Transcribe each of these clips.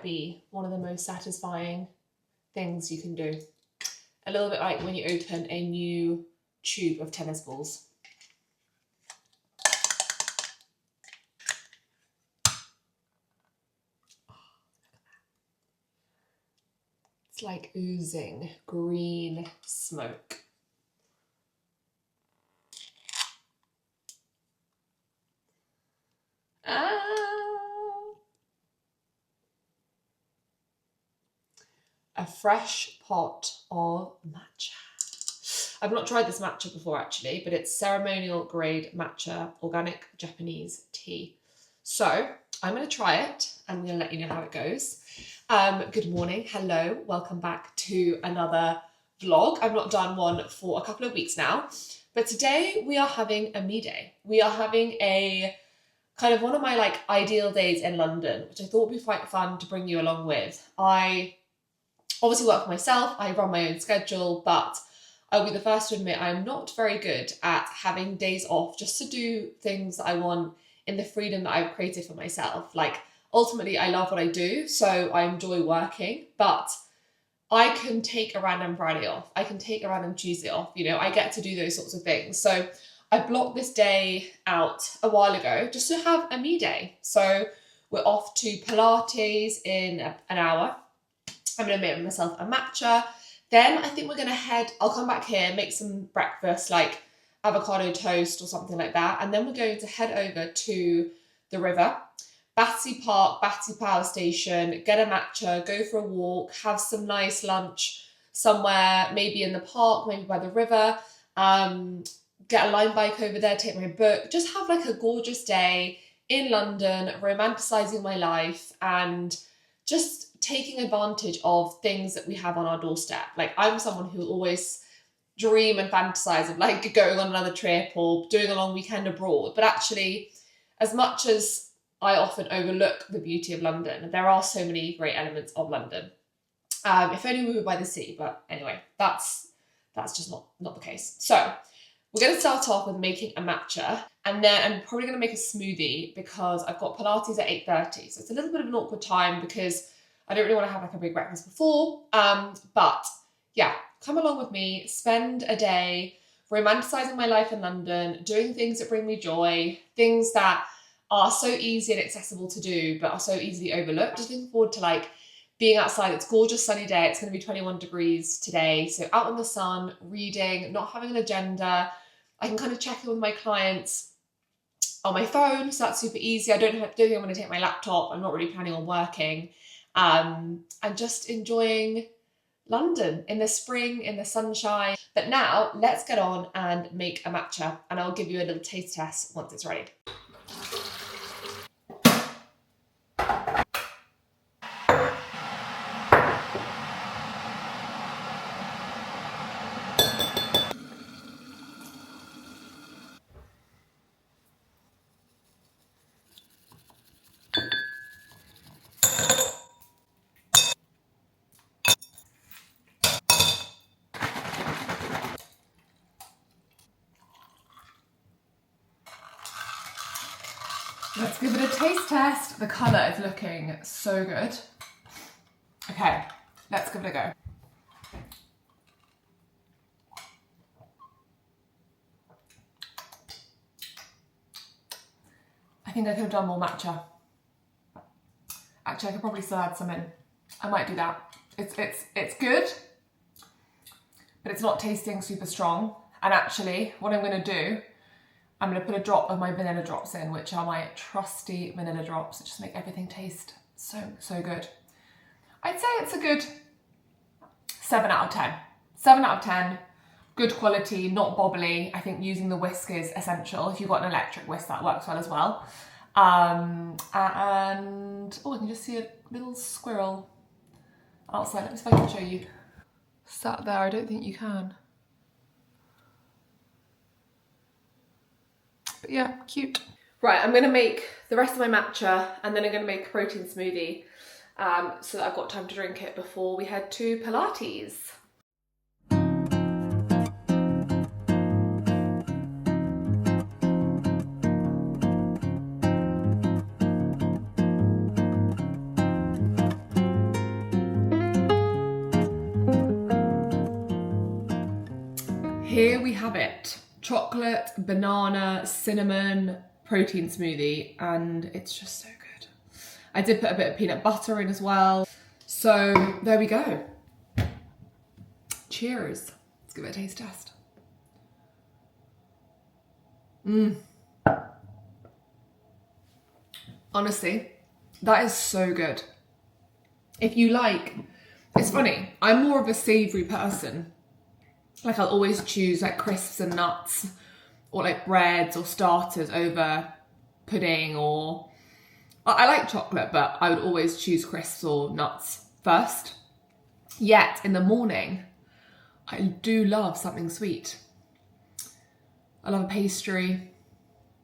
be one of the most satisfying things you can do. A little bit like when you open a new tube of tennis balls. It's like oozing green smoke. A fresh pot of matcha. I've not tried this matcha before actually, but it's ceremonial grade matcha, organic Japanese tea. So I'm going to try it. I'm going to let you know how it goes. Good morning. Hello. Welcome back to another vlog. I've not done one for a couple of weeks now, but today we are having a me day. We are having a kind of one of my like ideal days in London, which I thought would be quite fun to bring you along with. I obviously work for myself, I run my own schedule, but I'll be the first to admit I'm not very good at having days off just to do things that I want in the freedom that I've created for myself. Like ultimately I love what I do, so I enjoy working, but I can take a random Friday off. I can take a random Tuesday off, you know, I get to do those sorts of things. So I blocked this day out a while ago just to have a me day. So we're off to Pilates in an hour. I'm going to make myself a matcha. Then I think we're going to I'll come back here, make some breakfast like avocado toast or something like that. And then we're going to head over to the river, Battersea Park, Battersea Power Station, get a matcha, go for a walk, have some nice lunch somewhere, maybe in the park, maybe by the river, get a line bike over there, take my book, just have like a gorgeous day in London, romanticizing my life and just taking advantage of things that we have on our doorstep. Like I'm someone who always dream and fantasize of like going on another trip or doing a long weekend abroad. But actually, as much as I often overlook the beauty of London, there are so many great elements of London. If only we were by the sea, but anyway, that's just not the case. So we're going to start off with making a matcha, and then I'm probably going to make a smoothie because I've got Pilates at 8:30. So it's a little bit of an awkward time because I don't really want to have like a big breakfast before. But yeah, come along with me, spend a day romanticizing my life in London, doing things that bring me joy, things that are so easy and accessible to do, but are so easily overlooked. Just looking forward to like being outside. It's a gorgeous sunny day. It's going to be 21 degrees today. So out in the sun, reading, not having an agenda. I can kind of check in with my clients on my phone. So that's super easy. I don't think I'm going to take my laptop. I'm not really planning on working. And just enjoying London in the spring, in the sunshine. But now let's get on and make a matcha, and I'll give you a little taste test once it's ready. Let's give it a taste test. The colour is looking so good. Okay, let's give it a go. I think I could have done more matcha. Actually, I could probably still add some in. I might do that. It's good, but it's not tasting super strong. And actually, what I'm going to do, I'm going to put a drop of my vanilla drops in, which are my trusty vanilla drops that just make everything taste so good. I'd say it's a good 7 out of 10. 7 out of 10. Good quality, not bobbly. I think using the whisk is essential. If you've got an electric whisk, that works well as well. And oh, I can just see a little squirrel outside. Let me see if I can show you. Sat there, I don't think you can. But yeah, cute. Right, I'm gonna make the rest of my matcha and then I'm gonna make a protein smoothie so that I've got time to drink it before we head to Pilates. Here we have it. Chocolate, banana, cinnamon, protein smoothie, and it's just so good. I did put a bit of peanut butter in as well. So there we go. Cheers. Let's give it a taste test. Honestly, that is so good. If you like, it's funny, I'm more of a savoury person. Like I'll always choose like crisps and nuts or like breads or starters over pudding, or I like chocolate, but I would always choose crisps or nuts first. Yet in the morning, I do love something sweet. I love a pastry.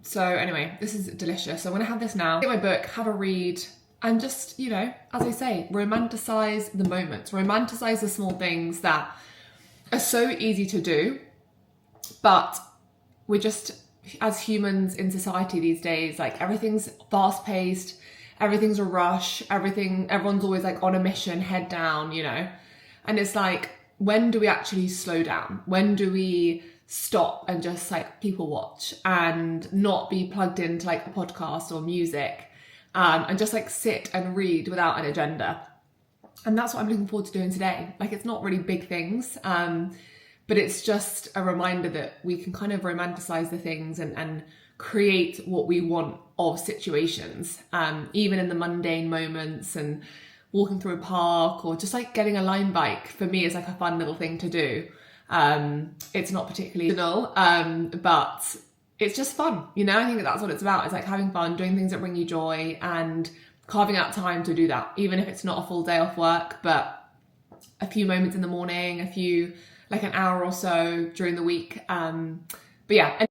So anyway, this is delicious. So I'm gonna have this now, get my book, have a read, and just, you know, as I say, romanticize the moments, romanticize the small things that are so easy to do, but we're just, as humans in society these days, like everything's fast paced, everything's a rush, everyone's always like on a mission, head down, you know? And it's like, when do we actually slow down? When do we stop and just like people watch and not be plugged into like a podcast or music, and just like sit and read without an agenda? And that's what I'm looking forward to doing today. Like, it's not really big things, but it's just a reminder that we can kind of romanticize the things and create what we want of situations, even in the mundane moments, and walking through a park or just like getting a Lime bike for me is like a fun little thing to do. It's not particularly original, but it's just fun, you know? I think that's what it's about. It's like having fun, doing things that bring you joy, and carving out time to do that, even if it's not a full day off work, but a few moments in the morning, like an hour or so during the week. But yeah.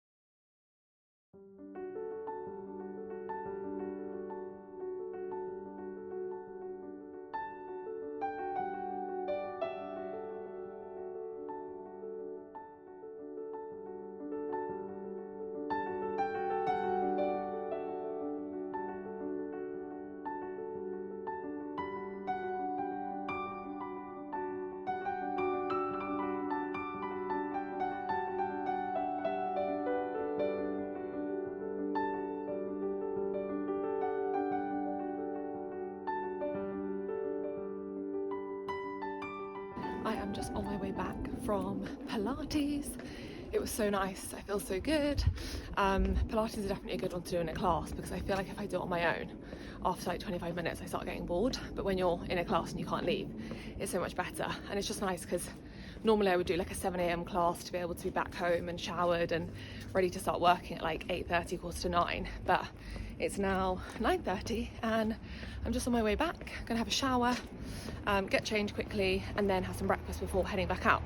I am just on my way back from Pilates. It was so nice, I feel so good. Pilates is definitely a good one to do in a class, because I feel like if I do it on my own, after like 25 minutes I start getting bored, but when you're in a class and you can't leave, it's so much better. And it's just nice because normally I would do like a 7 a.m. class to be able to be back home and showered and ready to start working at like 8:30, 8:45, but it's now 9:30 and I'm just on my way back. Gonna have a shower, get changed quickly, and then have some breakfast before heading back out.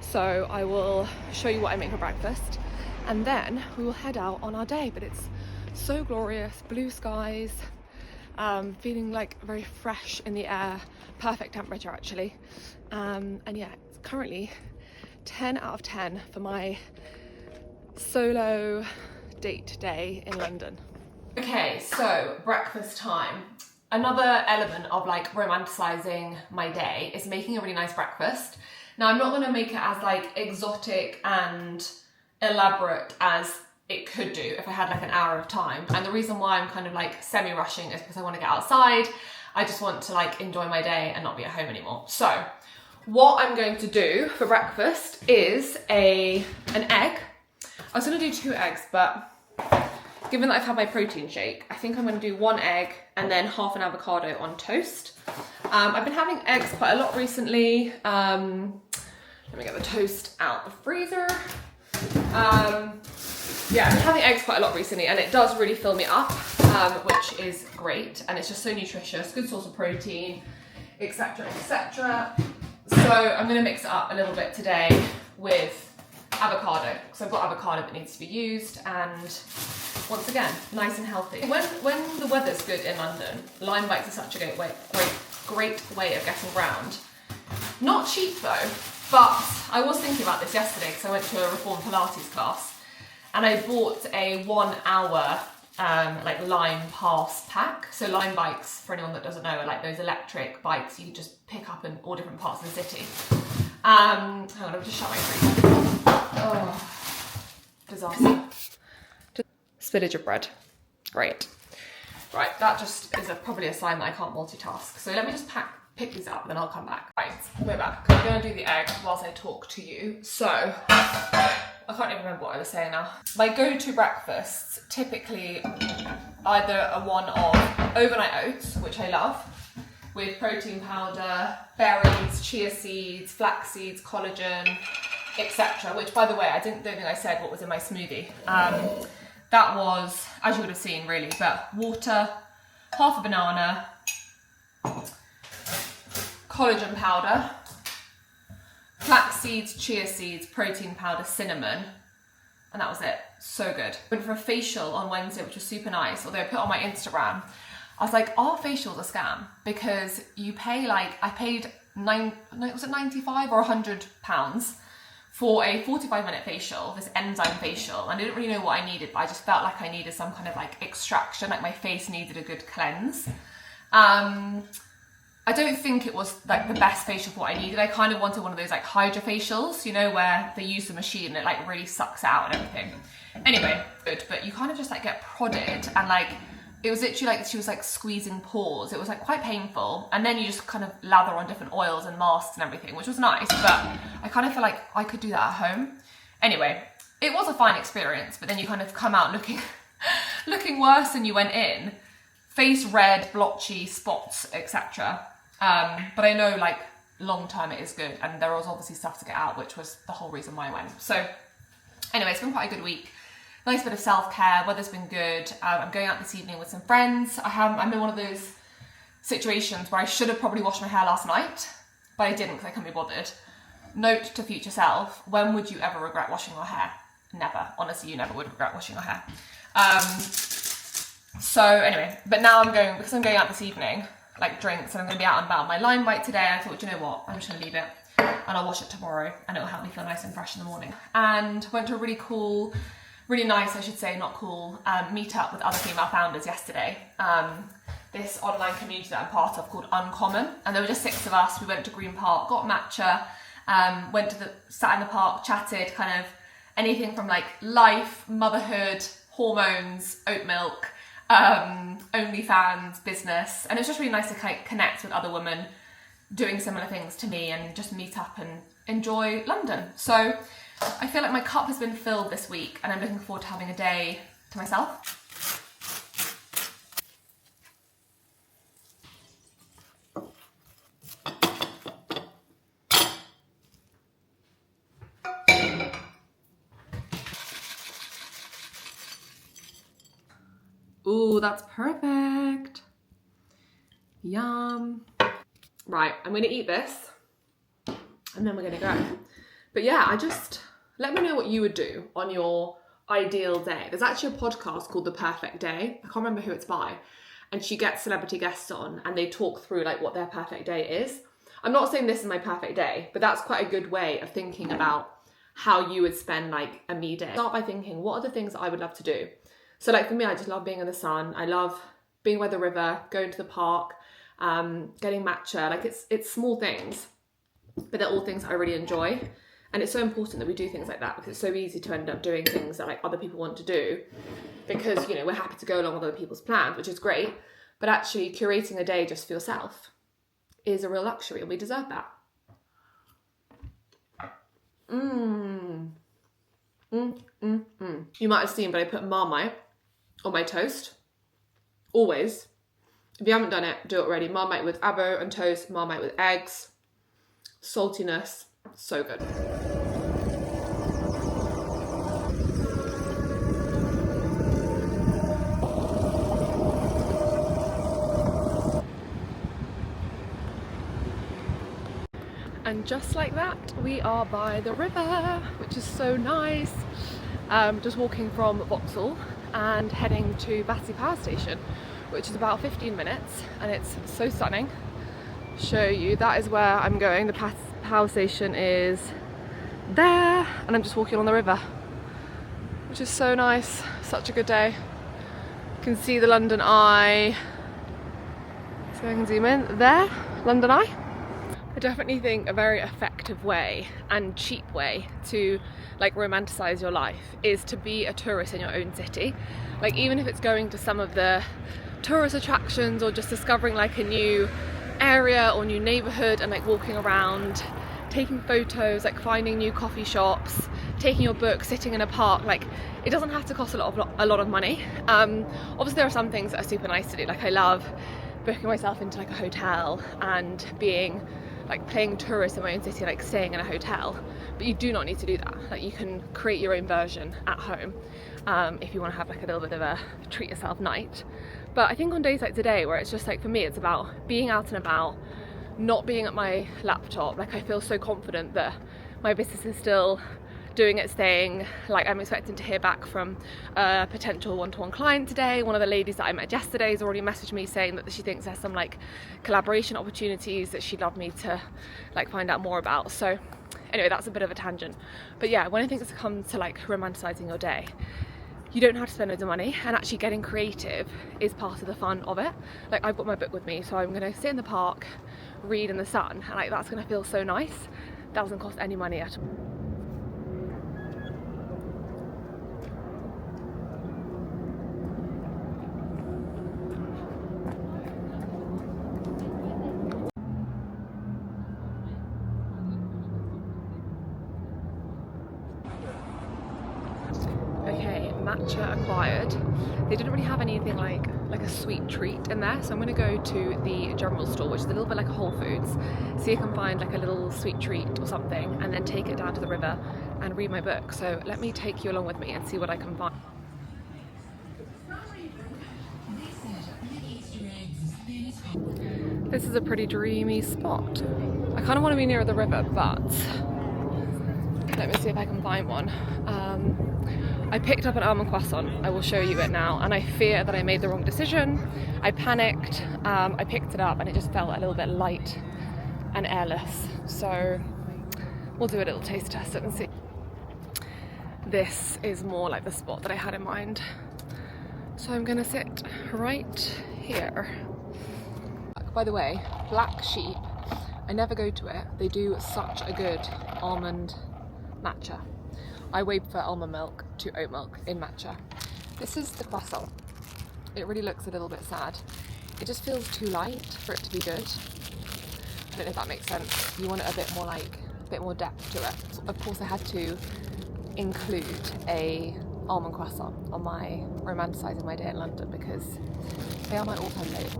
So I will show you what I make for breakfast, and then we will head out on our day. But it's so glorious, blue skies, feeling like very fresh in the air, perfect temperature actually. And yeah, it's currently 10 out of 10 for my solo date day in London. Okay, so breakfast time. Another element of like romanticizing my day is making a really nice breakfast. Now, I'm not going to make it as like exotic and elaborate as it could do if I had like an hour of time. And the reason why I'm kind of like semi-rushing is because I want to get outside. I just want to like enjoy my day and not be at home anymore. So what I'm going to do for breakfast is an egg. I was going to do 2 eggs, but given that I've had my protein shake, I think I'm going to do 1 egg and then half an avocado on toast. I've been having eggs quite a lot recently. Let me get the toast out the freezer. Yeah, I've been having eggs quite a lot recently, and it does really fill me up, which is great. And it's just so nutritious, good source of protein, etc., etc. So I'm going to mix it up a little bit today with avocado, because I've got avocado that needs to be used, and once again, nice and healthy. When the weather's good in London, Lime bikes are such a great way of getting around. Not cheap though, but I was thinking about this yesterday because I went to a Reformed Pilates class, and I bought a 1 hour like Lime pass pack. So Lime bikes, for anyone that doesn't know, are like those electric bikes you can just pick up in all different parts of the city. Hang on, I'll just shut my freezer. disaster. Spillage of bread. Great. Right, that just is probably a sign that I can't multitask. So let me just pick these up and then I'll come back. Right, we're back. I'm going to do the egg whilst I talk to you. So, I can't even remember what I was saying now. My go-to breakfasts, typically either a one of overnight oats, which I love, with protein powder, berries, chia seeds, flax seeds, collagen, etc. Which, by the way, I don't think I said what was in my smoothie. That was, as you would have seen really, but water, half a banana, collagen powder, flax seeds, chia seeds, protein powder, cinnamon, and that was it. So good. Went for a facial on Wednesday, which was super nice, although I put on my Instagram, I was like, are facials a scam? Because you pay like, I paid was it 95 or £100 for a 45-minute facial, this enzyme facial, and I didn't really know what I needed, but I just felt like I needed some kind of like extraction, like my face needed a good cleanse. I don't think it was like the best facial for what I needed. I kind of wanted one of those like hydra facials, you know, where they use the machine and it like really sucks out and everything. Anyway, good, but you kind of just like get prodded and like, it was literally like she was like squeezing pores. It was like quite painful. And then you just kind of lather on different oils and masks and everything, which was nice, but I kind of feel like I could do that at home. Anyway, it was a fine experience, but then you kind of come out looking worse than you went in. Face red, blotchy, spots, etc. But I know like long term it is good, and there was obviously stuff to get out, which was the whole reason why I went. So anyway, it's been quite a good week. Nice bit of self-care, weather's been good. I'm going out this evening with some friends. I'm in one of those situations where I should have probably washed my hair last night, but I didn't because I couldn't be bothered. Note to future self, when would you ever regret washing your hair? Never. Honestly, you never would regret washing your hair. So anyway, but now because I'm going out this evening, like drinks, and I'm going to be out and about on my line bike today, I thought, you know what, I'm just going to leave it and I'll wash it tomorrow and it'll help me feel nice and fresh in the morning. And went to a really nice, I should say, not cool, meet up with other female founders yesterday. This online community that I'm part of called Uncommon, and there were just 6 of us. We went to Green Park, got matcha, sat in the park, chatted, kind of anything from like life, motherhood, hormones, oat milk, OnlyFans, business, and it was just really nice to connect with other women doing similar things to me and just meet up and enjoy London. So I feel like my cup has been filled this week and I'm looking forward to having a day to myself. Ooh, that's perfect. Yum. Right, I'm gonna eat this and then we're gonna go. But yeah, let me know what you would do on your ideal day. There's actually a podcast called The Perfect Day. I can't remember who it's by. And she gets celebrity guests on and they talk through like what their perfect day is. I'm not saying this is my perfect day, but that's quite a good way of thinking about how you would spend like a me day. Start by thinking, what are the things that I would love to do? So like for me, I just love being in the sun. I love being by the river, going to the park, getting matcha. Like it's small things, but they're all things I really enjoy. And it's so important that we do things like that because it's so easy to end up doing things that like other people want to do because, you know, we're happy to go along with other people's plans, which is great. But actually curating a day just for yourself is a real luxury and we deserve that. You might have seen, but I put Marmite on my toast. Always. If you haven't done it, do it already. Marmite with avo and toast, Marmite with eggs. Saltiness. So good. And just like that, we are by the river, which is so nice. Just walking from Vauxhall and heading to Battersea Power Station, which is about 15 minutes, and it's so stunning. Show you, that is where I'm going. The power station is there, and I'm just walking on the river, which is so nice. Such a good day. You can see the London Eye. So I can zoom in there, London Eye. I definitely think a very effective way and cheap way to like romanticize your life is to be a tourist in your own city. Like even if it's going to some of the tourist attractions or just discovering like a new area or new neighborhood and like walking around, taking photos, like finding new coffee shops, taking your book, sitting in a park. Like it doesn't have to cost a lot of money. Obviously there are some things that are super nice to do. Like I love booking myself into like a hotel and being like playing tourist in my own city, like staying in a hotel, but you do not need to do that. Like you can create your own version at home if you want to have like a little bit of a treat yourself night. But I think on days like today, where it's just like, for me, it's about being out and about, not being at my laptop. Like I feel so confident that my business is still doing its thing. Like I'm expecting to hear back from a potential one-to-one client today. One of the ladies that I met yesterday has already messaged me saying that she thinks there's some like collaboration opportunities that she'd love me to like find out more about. So anyway, that's a bit of a tangent. But yeah, when I think it's come to like romanticizing your day, you don't have to spend loads of money, and actually getting creative is part of the fun of it. Like I've got my book with me, so I'm gonna sit in the park, read in the sun, and like that's gonna feel so nice. That doesn't cost any money at all. Okay, matcha acquired. They didn't really have anything like a sweet treat in there, so I'm going to go to the general store, which is a little bit like a Whole Foods, see if I can find like a little sweet treat or something, and then take it down to the river and read my book. So let me take you along with me and see what I can find. This is a pretty dreamy spot. I kind of want to be near the river, but let me see if I can find one. I picked up an almond croissant. I will show you it now, and I fear that I made the wrong decision. I panicked, I picked it up and it just felt a little bit light and airless. So we'll do a little taste test and see. This is more like the spot that I had in mind. So I'm gonna sit right here. By the way, Black Sheep, I never go to it. They do such a good almond matcha. I wait for almond milk to oat milk in matcha. This is the croissant. It really looks a little bit sad. It just feels too light for it to be good. I don't know if that makes sense. You want it a bit more like, a bit more depth to it. Of course I had to include a almond croissant on my romanticizing my day in London because they are my all-time favourite.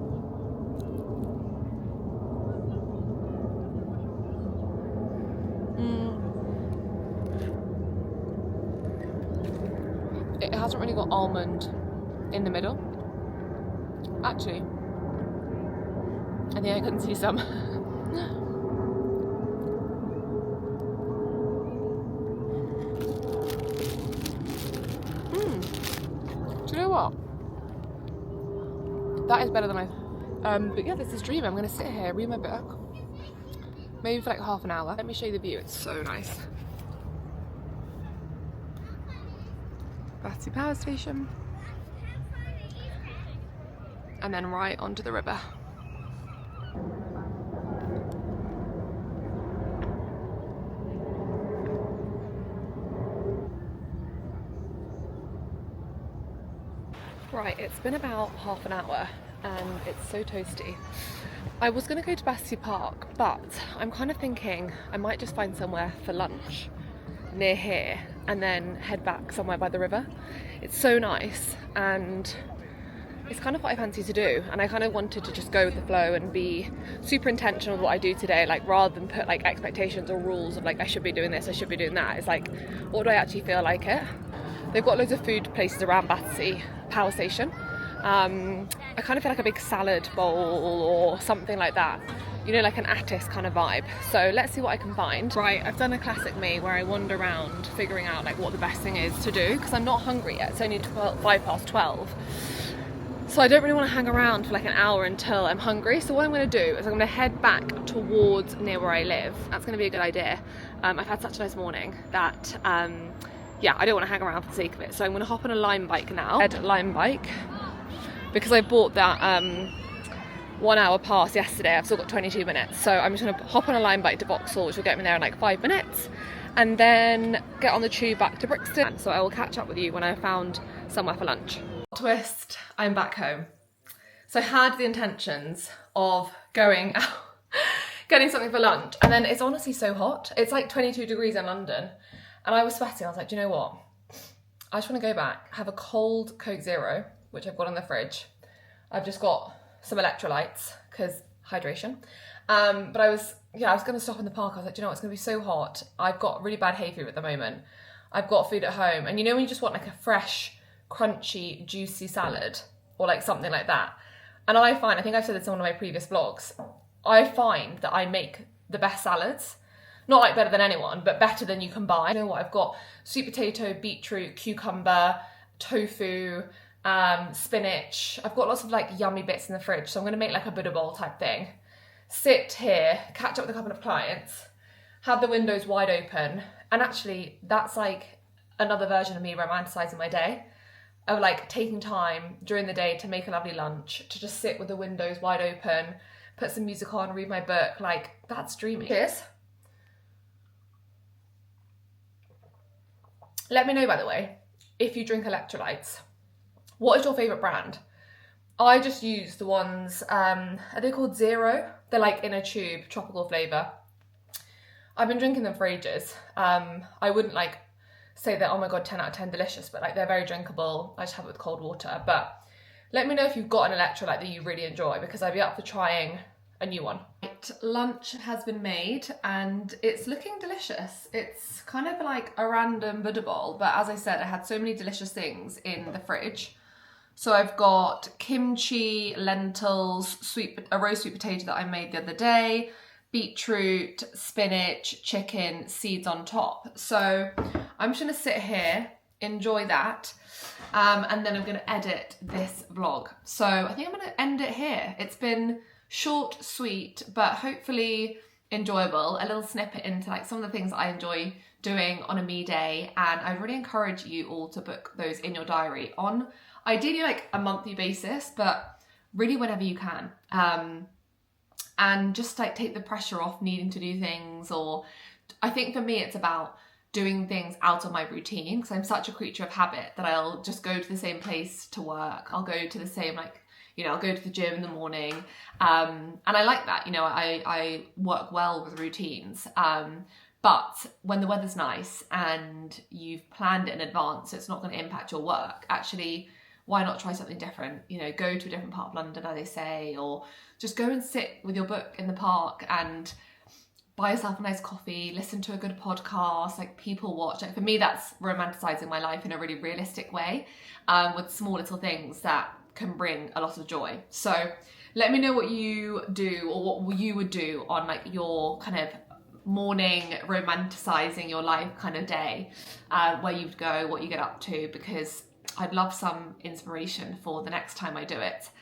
It hasn't really got almond in the middle. Actually, I think I can see some. Do you know what? That is better than but yeah, this is dreamy. I'm gonna sit here, read my book, maybe for like half an hour. Let me show you the view. It's so nice. Battersea Power Station, and then right onto the river. Right, it's been about half an hour and it's so toasty. I was going to go to Battersea Park, but I'm kind of thinking I might just find somewhere for lunch near here and then head back somewhere by the river. It's so nice and it's kind of what I fancy to do, and I kind of wanted to just go with the flow and be super intentional with what I do today, like rather than put like expectations or rules of like I should be doing this, I should be doing that. It's like, what do I actually feel like it? They've got loads of food places around Battersea Power Station. I kind of feel like a big salad bowl or something like that, you know, like an Attis kind of vibe. So let's see what I can find. Right, I've done a classic me where I wander around figuring out like what the best thing is to do, because I'm not hungry yet. It's only 12. So I don't really want to hang around for like an hour until I'm hungry. So what I'm going to do is I'm going to head back towards near where I live. That's going to be a good idea. I've had such a nice morning that yeah, I don't want to hang around for the sake of it. So I'm going to hop on a Lime bike now. Lime bike, because I bought that 1 hour past yesterday. I've still got 22 minutes. So I'm just going to hop on a line bike to Vauxhall, which will get me there in like 5 minutes, and then get on the tube back to Brixton. So I will catch up with you when I've found somewhere for lunch. Twist, I'm back home. So I had the intentions of going out, getting something for lunch, and then it's honestly so hot. It's like 22 degrees in London, and I was sweating. I was like, do you know what? I just want to go back, have a cold Coke Zero, which I've got in the fridge. I've just got some electrolytes, because hydration. But I was going to stop in the park. I was like, do you know what? It's going to be so hot. I've got really bad hay fever at the moment. I've got food at home. And you know when you just want like a fresh, crunchy, juicy salad, or like something like that? And I think I've said this in one of my previous vlogs, I find that I make the best salads. Not like better than anyone, but better than you can buy. You know what? I've got sweet potato, beetroot, cucumber, tofu, spinach. I've got lots of like yummy bits in the fridge. So I'm going to make like a Buddha bowl type thing. Sit here, catch up with a couple of clients, have the windows wide open. And actually that's like another version of me romanticizing my day. Of like taking time during the day to make a lovely lunch, to just sit with the windows wide open, put some music on, read my book. Like, that's dreamy. Cheers. Let me know, by the way, if you drink electrolytes. What is your favourite brand? I just use the ones, are they called Zero? They're like in a tube, tropical flavour. I've been drinking them for ages. I wouldn't like say that, oh my god, 10 out of 10 delicious, but like they're very drinkable. I just have it with cold water. But let me know if you've got an electrolyte that you really enjoy, because I'd be up for trying a new one. Lunch has been made and it's looking delicious. It's kind of like a random Buddha bowl, but as I said, I had so many delicious things in the fridge. So I've got kimchi, lentils, a roast sweet potato that I made the other day, beetroot, spinach, chicken, seeds on top. So I'm just gonna sit here, enjoy that, and then I'm gonna edit this vlog. So I think I'm gonna end it here. It's been short, sweet, but hopefully enjoyable. A little snippet into like some of the things that I enjoy doing on a me day. And I really encourage you all to book those in your diary on ideally like a monthly basis, but really whenever you can. And just like take the pressure off needing to do things, or I think for me it's about doing things out of my routine, because I'm such a creature of habit that I'll just go to the same place to work. I'll go to the same I'll go to the gym in the morning, and I like that, I work well with routines, but when the weather's nice and you've planned it in advance so it's not going to impact your work, actually why not try something different? Go to a different part of London, as they say, or just go and sit with your book in the park and buy yourself a nice coffee, listen to a good podcast, like people watch. Like for me, that's romanticizing my life in a really realistic way, with small little things that can bring a lot of joy. So let me know what you do, or what you would do on like your kind of morning romanticizing your life kind of day, where you'd go, what you get up to, because I'd love some inspiration for the next time I do it.